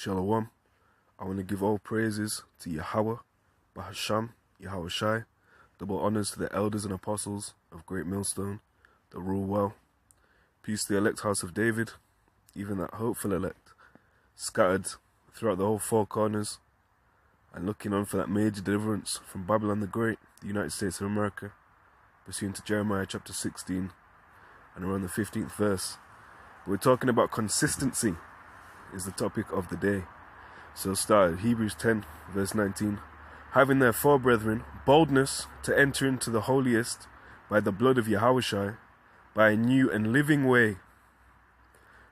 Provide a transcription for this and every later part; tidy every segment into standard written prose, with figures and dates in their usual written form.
Shalom. I want to give all praises to Yahawah, bahasham, Yahawashi, double honors to the elders and apostles of Great Millstone that rule well. Peace to the elect house of David, even that hopeful elect, scattered throughout the whole four corners and looking on for that major deliverance from Babylon the Great, the United States of America, pursuant to Jeremiah chapter 16 and around the 15th verse. We're talking about consistency is the topic of the day. So start Hebrews 10 verse 19. Having therefore, brethren, boldness to enter into the holiest by the blood of Yahawashi, by a new and living way,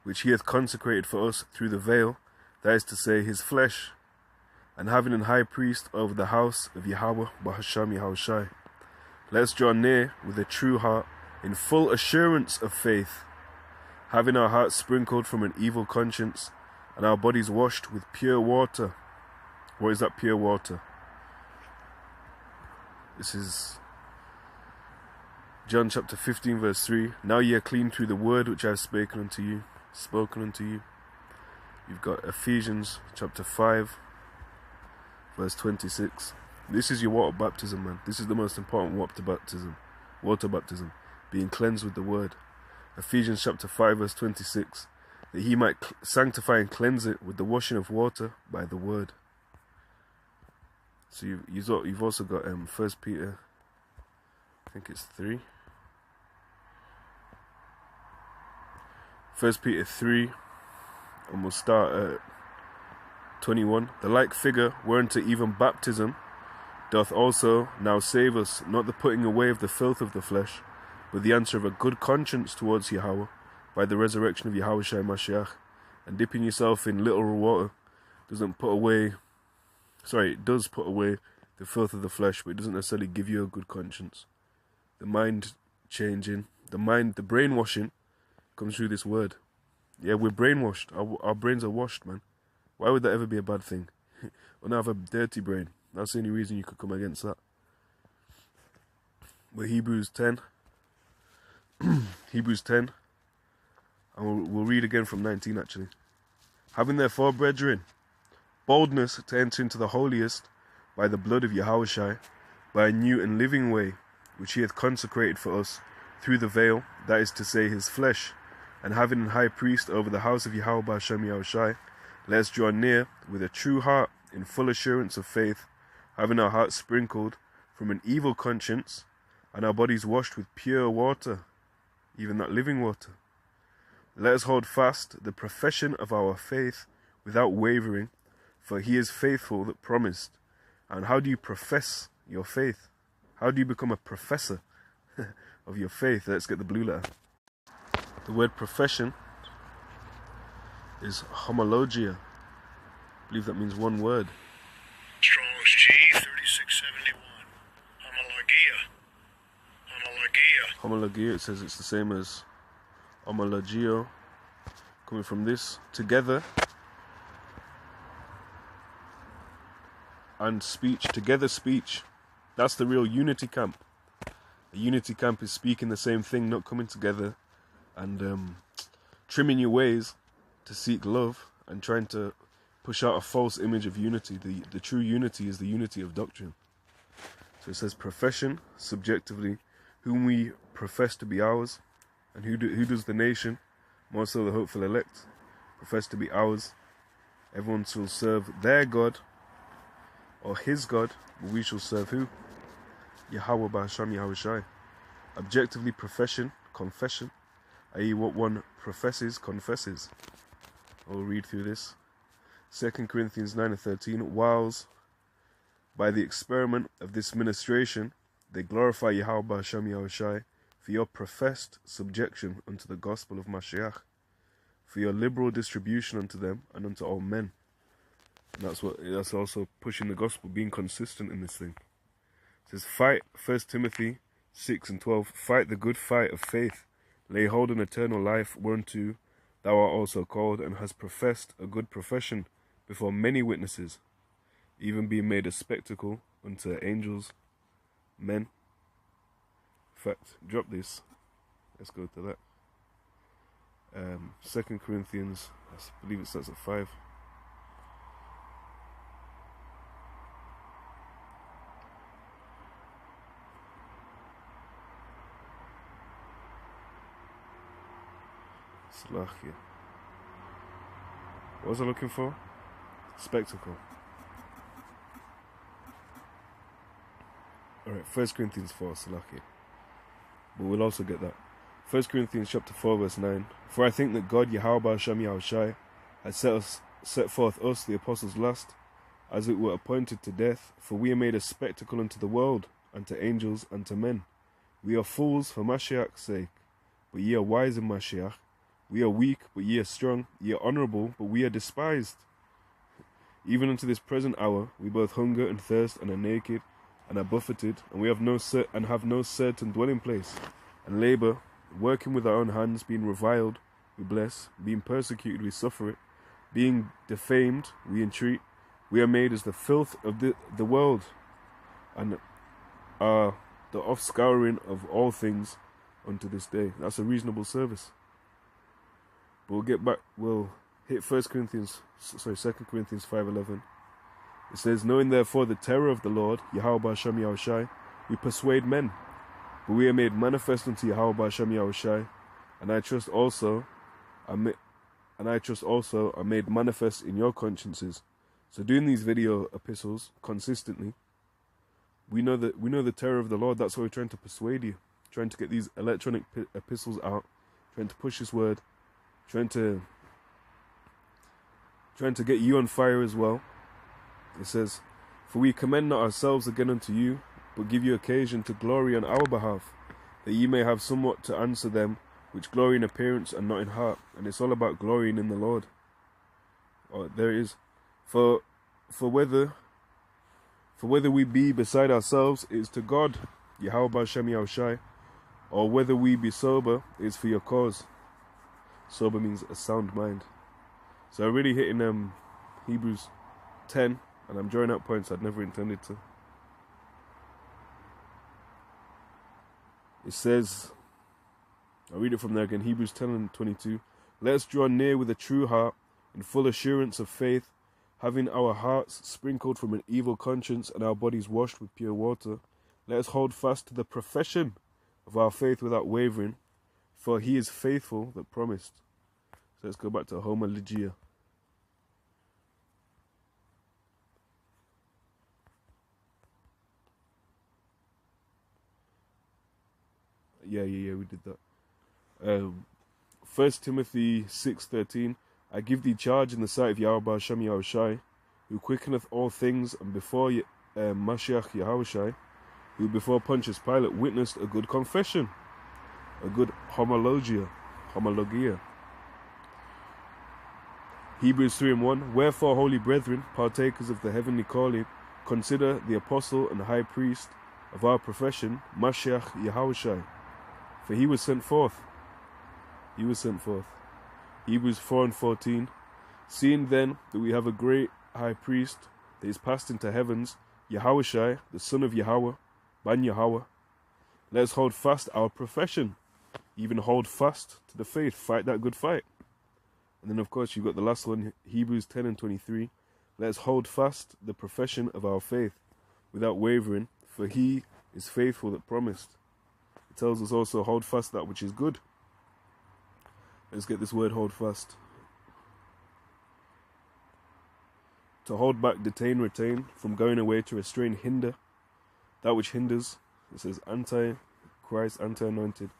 which he hath consecrated for us through the veil, that is to say, his flesh, and having an high priest over the house of Yahawah, bahasham, Yahawashi. Let us draw near with a true heart, in full assurance of faith, having our hearts sprinkled from an evil conscience, and our bodies washed with pure water. What is that pure water? This is John chapter 15 verse 3. Now ye are clean through the word which I have spoken unto you. You've got Ephesians chapter 5 verse 26. This is your water baptism, man. This is the most important water baptism. Being cleansed with the word. Ephesians chapter 5 verse 26. That he might sanctify and cleanse it with the washing of water by the word. So you've also got 1 Peter, I think it's 3. 1 Peter 3, and we'll start at 21. The like figure whereunto even baptism doth also now save us, not the putting away of the filth of the flesh, but the answer of a good conscience towards Yahawah, by the resurrection of Yahawashi Mashiach. And dipping yourself in literal water it does put away the filth of the flesh, but it doesn't necessarily give you a good conscience. The mind changing, the brainwashing comes through this word. Yeah, we're brainwashed. Our brains are washed, man. Why would that ever be a bad thing? When I have a dirty brain, that's the only reason you could come against that. But Hebrews 10, and we'll read again from 19 actually. Having therefore, brethren, boldness to enter into the holiest by the blood of Yahawashi, by a new and living way, which he hath consecrated for us through the veil, that is to say, his flesh, and having an high priest over the house of Yahawah, bahasham, Yahawashi, let us draw near with a true heart, in full assurance of faith, having our hearts sprinkled from an evil conscience, and our bodies washed with pure water, even that living water. Let us hold fast the profession of our faith without wavering, for he is faithful that promised. And how do you profess your faith? How do you become a professor of your faith? Let's get the blue letter. The word profession is homologia. I believe that means one word. Strong's G 3671. Homologia, it says it's the same as homologio, coming from this, together, and speech, together speech. That's the real unity camp. A unity camp is speaking the same thing, not coming together and trimming your ways to seek love and trying to push out a false image of unity. The true unity is the unity of doctrine. So it says profession, subjectively, whom we profess to be ours. And who does the nation, more so the hopeful elect, profess to be ours? Everyone shall serve their God, or his God, but we shall serve who? Yahawah, bahasham, Yahawashi. Objectively, profession, confession, i.e. what one professes, confesses. I'll read through this. 2 Corinthians 9 and 13. Whiles, by the experiment of this ministration, they glorify Yahawah, bahasham, Yahawashi, for your professed subjection unto the gospel of Mashiach, for your liberal distribution unto them and unto all men. And that's also pushing the gospel, being consistent in this thing. It says, fight, 1 Timothy 6 and 12, fight the good fight of faith, lay hold on eternal life, whereunto thou art also called, and hast professed a good profession before many witnesses, even being made a spectacle unto angels, men. In fact, drop this. Let's go to that. 2 Corinthians, I believe it starts at 5. Salakia. What was I looking for? Spectacle. Alright, 1 Corinthians 4, Salakia. But we'll also get that. 1 Corinthians chapter 4, verse 9. For I think that God, Yahawah, bahasham, Yahawashi, has set forth us, the apostles last, as it were appointed to death, for we are made a spectacle unto the world, and to angels, and to men. We are fools for Mashiach's sake, but ye are wise in Mashiach. We are weak, but ye are strong. Ye are honourable, but we are despised. Even unto this present hour, we both hunger and thirst, and are naked, and are buffeted, and we have no certain dwelling place, and labour, working with our own hands, being reviled, we bless, being persecuted, we suffer it, being defamed, we entreat. We are made as the filth of the world, and are the offscouring of all things unto this day. That's a reasonable service. But we'll get back, we'll hit 2 Corinthians 5:11. It says, knowing therefore the terror of the Lord, Yahawah bahasham Yahawashi, we persuade men, but we are made manifest unto Yahawah bahasham Yahawashi, and I trust also are made manifest in your consciences. So doing these video epistles consistently, we know the terror of the Lord. That's why we're trying to persuade you, trying to get these electronic epistles out, trying to push His word, trying to get you on fire as well. It says, for we commend not ourselves again unto you, but give you occasion to glory on our behalf, that ye may have somewhat to answer them which glory in appearance and not in heart. And it's all about glorying in the Lord. Oh, there it is. For whether we be beside ourselves, it is to God, Yahawah bahasham Yahawashi, or whether we be sober, it is for your cause. Sober means a sound mind. So I'm really hitting Hebrews 10, and I'm drawing out points I'd never intended to. It says, I'll read it from there again, Hebrews 10:22. Let us draw near with a true heart, in full assurance of faith, having our hearts sprinkled from an evil conscience and our bodies washed with pure water. Let us hold fast to the profession of our faith without wavering, for He is faithful that promised. So let's go back to halalyam. Yeah, we did that. 1 Timothy 6:13. I give thee charge in the sight of Yahawah bahasham Yahawashi, who quickeneth all things, and before Mashiach Yahawashi, who before Pontius Pilate witnessed a good confession, a good homologia. Hebrews 3:1. Wherefore, holy brethren, partakers of the heavenly calling, consider the apostle and high priest of our profession, Mashiach Yahawashi, for he was sent forth. Hebrews 4:14. Seeing then that we have a great high priest that is passed into heavens, Yahawashi, the son of Yahawah, Ban Yahawah, let us hold fast our profession, even hold fast to the faith, fight that good fight. And then of course you've got the last one, Hebrews 10:23. Let us hold fast the profession of our faith without wavering, for He is faithful that promised. It tells us also, hold fast that which is good. Let's get this word, hold fast. To hold back, detain, retain, from going away, to restrain, hinder. That which hinders, it says anti-Christ, anti-anointed,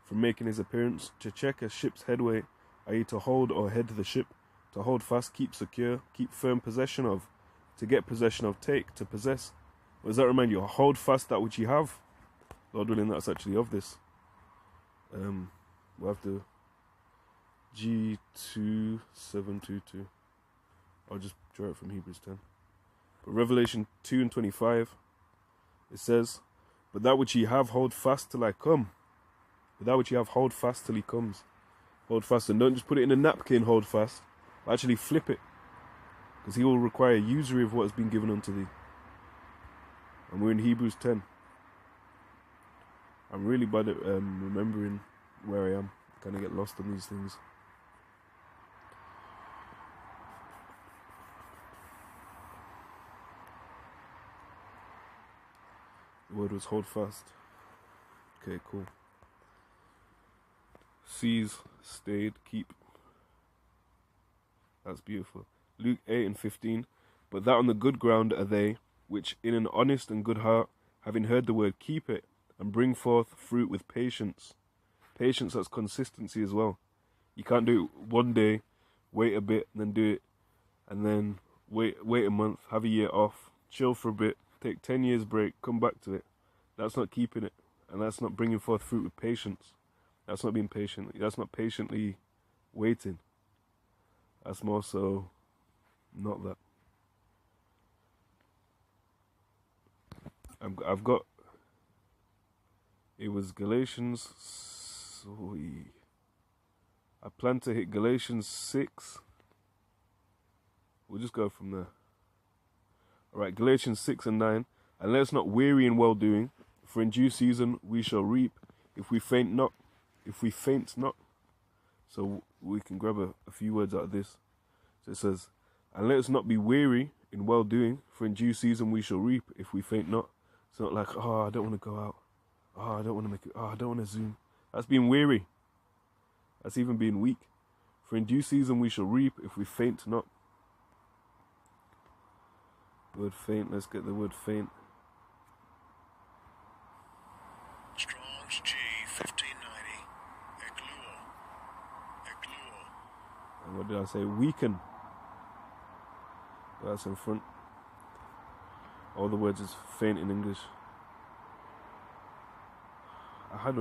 from making His appearance. To check a ship's headway, i.e. to hold or head the ship. To hold fast, keep secure, keep firm possession of. To get possession of, take, to possess. What does that remind you? Hold fast that which you have. Lord willing, that's actually of this. We'll have to G2722. I'll just draw it from Hebrews 10. But Revelation 2:25, it says, but that which ye have, hold fast till I come. But that which ye have, hold fast till He comes. Hold fast, and don't just put it in a napkin, hold fast. But actually flip it, because He will require usury of what has been given unto thee. And we're in Hebrews 10. I'm really bad at remembering where I am. I kind of get lost on these things. The word was hold fast. Okay, cool. Seize, stayed, keep. That's beautiful. Luke 8:15. But that on the good ground are they, which in an honest and good heart, having heard the word, keep it, and bring forth fruit with patience. Patience, that's consistency as well. You can't do it one day, wait a bit, and then do it, and then wait a month, have a year off, chill for a bit, take 10 years break, come back to it. That's not keeping it, and that's not bringing forth fruit with patience. That's not being patient. That's not patiently waiting. That's more so not that. I've got, it was Galatians, I plan to hit Galatians 6. We'll just go from there. Alright, Galatians 6 and 9. And let us not weary in well-doing, for in due season we shall reap, if we faint not. If we faint not. So we can grab a few words out of this. So it says, and let us not be weary in well-doing, for in due season we shall reap, if we faint not. It's not like, oh, I don't want to go out. Oh, I don't want to make it. Oh, I don't want to Zoom. That's being weary. That's even being weak. For in due season we shall reap, if we faint not. Word faint, let's get the word faint. Strong's G 1590. Egluo. And what did I say? Weaken. That's in front. All the words is faint in English. I had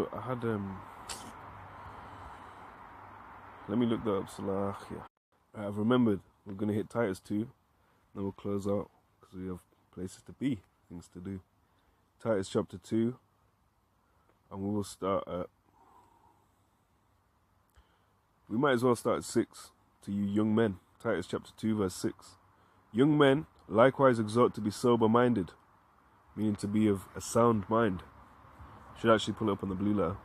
let me look that up. Salahia. I've remembered. We're gonna hit Titus 2, then we'll close out because we have places to be, things to do. Titus chapter 2, and we will start at. We might as well start at 6 to you young men. Titus chapter 2 verse 6. Young men likewise exhort to be sober-minded, meaning to be of a sound mind. Should actually pull it up on the blue letter.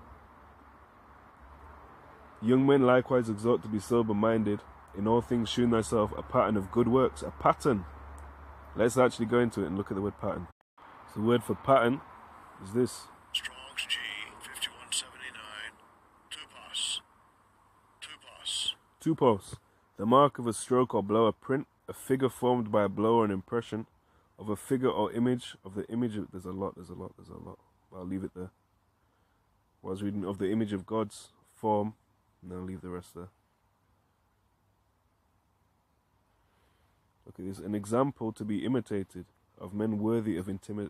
Young men likewise exhort to be sober-minded, in all things shewing thyself a pattern of good works. A pattern. Let's actually go into it and look at the word pattern. So the word for pattern is this. Strong's G 5179. Tupos. The mark of a stroke or blow, a print, a figure formed by a blow or an impression of a figure or image of the image of, there's a lot. I'll leave it there. I was reading of the image of God's form, and then I'll leave the rest there. Look at this. An example to be imitated of men worthy of imitation,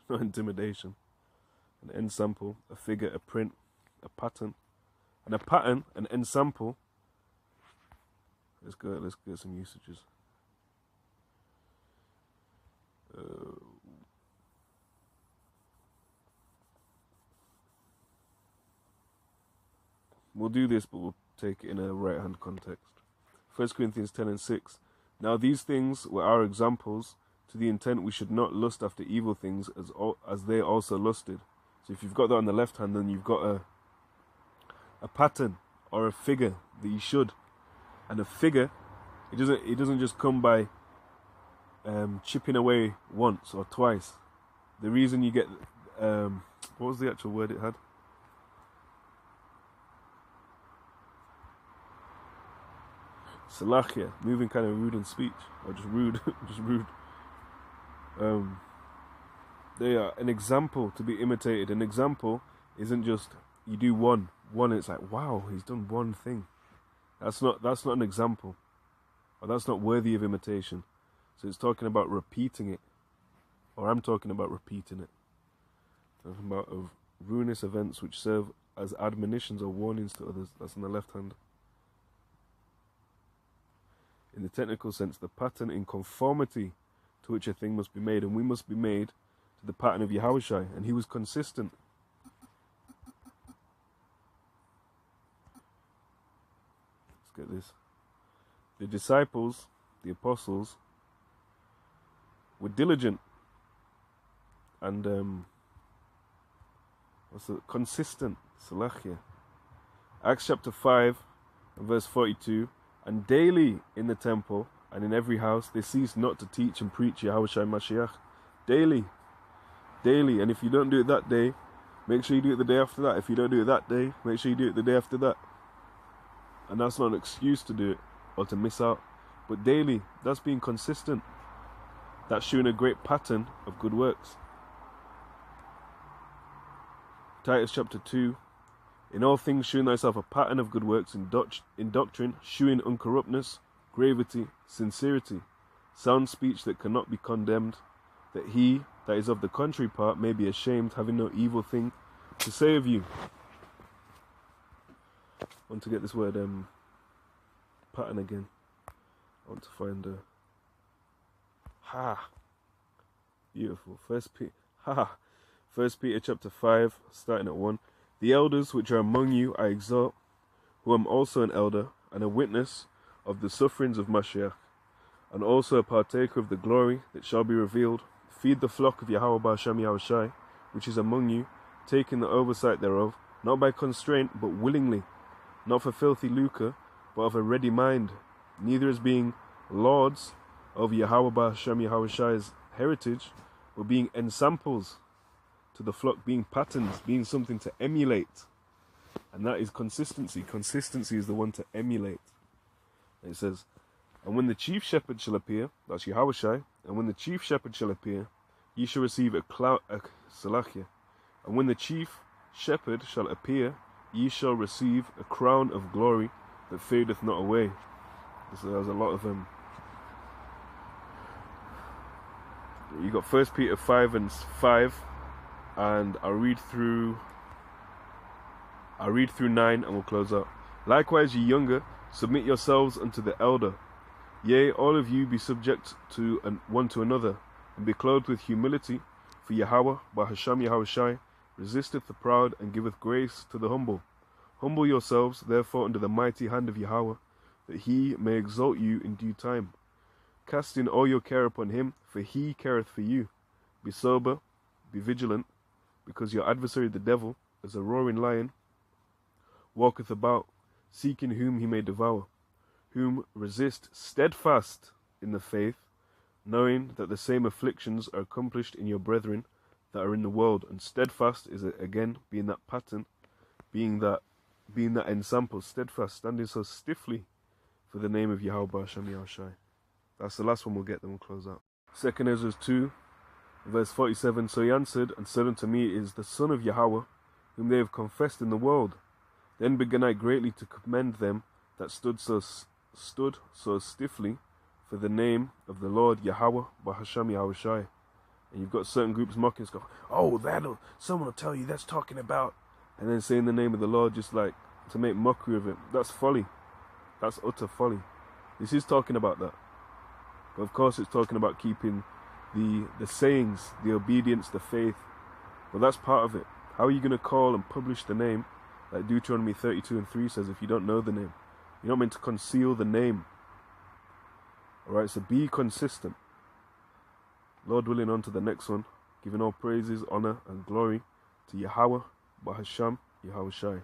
not intimidation. An ensample, a figure, a print, a pattern. And a pattern, an ensample. Let's get some usages. We'll do this, but we'll take it in a right-hand context. 1 Corinthians 10 and 6. Now these things were our examples, to the intent we should not lust after evil things as they also lusted. So if you've got that on the left hand, then you've got a pattern or a figure that you should. And a figure, it doesn't just come by chipping away once or twice. The reason you get what was the actual word it had? Salachia, moving kind of rude in speech, or just rude, just rude. They are an example to be imitated. An example isn't just you do one, and it's like, wow, he's done one thing. That's not an example, or that's not worthy of imitation. So it's talking about repeating it, or I'm talking about repeating it. Talking about of ruinous events which serve as admonitions or warnings to others. That's on the left hand. In the technical sense, the pattern in conformity to which a thing must be made, and we must be made to the pattern of Yahawashi, and he was consistent. Let's get this. The disciples, the apostles, were diligent and consistent. Salachia. Acts chapter 5 and verse 42. And daily in the temple and in every house they ceased not to teach and preach Yahawashi Mashiach. Daily. And if you don't do it that day, make sure you do it the day after that. If you don't do it that day, make sure you do it the day after that. And that's not an excuse to do it or to miss out. But daily, that's being consistent. That's showing a great pattern of good works. Titus chapter 2. In all things shewing thyself a pattern of good works, in doctrine, shewing uncorruptness, gravity, sincerity, sound speech that cannot be condemned, that he that is of the contrary part may be ashamed, having no evil thing to say of you. I want to get this word pattern again. I want to find beautiful. First Peter chapter 5, starting at 1. The elders which are among you I exhort, who am also an elder, and a witness of the sufferings of Mashiach, and also a partaker of the glory that shall be revealed. Feed the flock of Yahawah bahasham Yahawashi, which is among you, taking the oversight thereof, not by constraint, but willingly, not for filthy lucre, but of a ready mind, neither as being lords of Yahawah bahasham Yahawashi's heritage, but being ensamples to the flock, being patterns, being something to emulate. And that is consistency. Consistency is the one to emulate. And it says, and when the chief shepherd shall appear, that's Yahawashi, and when the chief shepherd shall appear, ye shall receive and when the chief shepherd shall appear, ye shall receive a crown of glory that fadeth not away. So there's a lot of you got 1 Peter 5 and 5, and I'll read through 9 and we'll close out. Likewise, ye younger, submit yourselves unto the elder. Yea, all of you be subject to one to another, and be clothed with humility, for Yahawah bahasham Yahawashi resisteth the proud, and giveth grace to the humble. Humble yourselves, therefore, under the mighty hand of Yahawah, that he may exalt you in due time. Casting all your care upon him, for he careth for you. Be sober, be vigilant, because your adversary the devil, as a roaring lion, walketh about, seeking whom he may devour, whom resist steadfast in the faith, knowing that the same afflictions are accomplished in your brethren that are in the world. And steadfast is, again, being that pattern, being that ensample, steadfast, standing so stiffly for the name of Yahawah bahasham Yahawashi. That's the last one we'll get, then we'll close out. 2 Ezra 2, verse 47. So he answered and said unto me, it is the Son of Yahawah, whom they have confessed in the world. Then began I greatly to commend them that stood so stiffly for the name of the Lord Yahawah bahasham Yahawashi. And you've got certain groups mocking, go, oh, someone will tell you that's talking about, and then saying the name of the Lord just like to make mockery of it. That's folly. That's utter folly. This is talking about that. But of course it's talking about keeping the sayings, the obedience, the faith. But that's part of it. How are you going to call and publish the name? Like Deuteronomy 32 and 3 says, if you don't know the name, you're not meant to conceal the name. Alright, so be consistent. Lord willing, on to the next one. Giving all praises, honor, and glory to Yahawah bahasham Yahawashi.